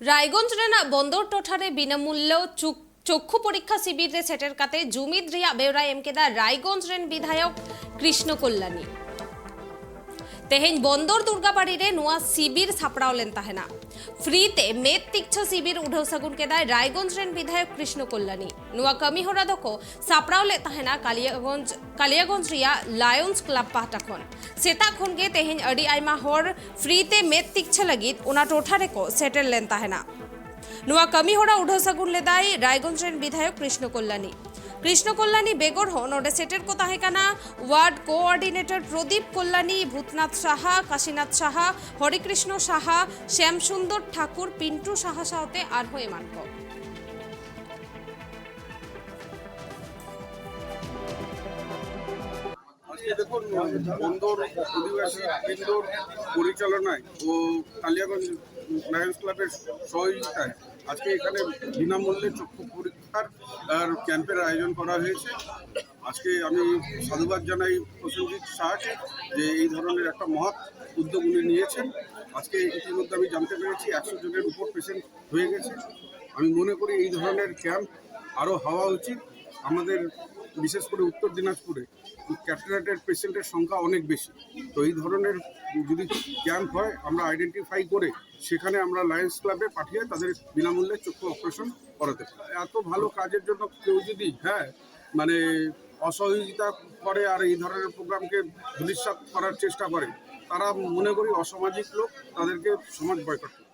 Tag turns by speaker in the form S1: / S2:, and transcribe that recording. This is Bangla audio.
S1: रायगंज रेना बंदर टोठारे बिनामूल्य चक्षु परीक्षा शिविर रे सेटर काते जुमिद रिया बेवरा एमकेदा रायगंज रेन विधायक कृष्ण कल्याणी तेहेन बंदर दुर्गाबाड़ी रे नुआ शिविर सापड़ावलेन ताहेना फ्रीते मेद तीक्ष शिविर उठाव सागुन केदाय रायगंज रेन विधायक कृष्ण कल्याणी नुआ कमी होरा दको सापड़ावले ताहेना कालियागंज रिया लायंस क्लब पाहटा खन सेता खन गे तेहेन अडी आयमा होर फ्रीते मेद तीक्ष लगित उना टोठा रेको सेटल लेन ताहेना नुआ कमी होरा उठाव सागुन लेदाय रायगंज रेन विधायक कृष्ण कल्याणी बेगर हो नोडे सेटर को ताहेकाना वार्ड कोऑर्डिनेटर प्रदीप कल्याणी भूतनाथ साहा काशीनाथ साहा हरिकृष्ण साहा श्याम सुंदर ठाकुर पिंटू साहा साहते आरहो एमान को
S2: আজকে দেখুন বন্দর অধিবাসী কেন্দ্র পরিচালনায় ও কালিয়াগঞ্জ লায়ন্স ক্লাবের সহযোগিতায় আজকে এখানে বিনামূল্যে চক্ষু পরীক্ষার ক্যাম্পের আয়োজন করা হয়েছে। আজকে আমি সাধুবাদ জানাই প্রসেনজিৎ শাহকে যে এই ধরনের একটা মহৎ উদ্যোগ উনি নিয়েছেন। আজকে ইতিমধ্যে আমি জানতে পেরেছি 100 জনের উপর পেশেন্ট হয়ে গেছে। আমি মনে করি এই ধরনের ক্যাম্প আরও হওয়া উচিত। আমাদের বিশেষ করে উত্তর দিনাজপুরে ক্যাটারাক্টের পেশেন্টের সংখ্যা অনেক বেশি। তো এই ধরনের যদি ক্যাম্প হয় আমরা আইডেন্টিফাই করে সেখানে আমরা লায়ন্স ক্লাবে পাঠিয়ে তাদের বিনামূল্যে চক্ষু অপারেশন করাতে পারি। এত ভালো কাজের জন্য কেউ যদি মানে অসহযোগিতা করে আর এই ধরনের প্রোগ্রামকে ধূলিসাৎ করার চেষ্টা করে, তারা মনে করি অসামাজিক লোক, তাদেরকে সমাজ বয়কট করে।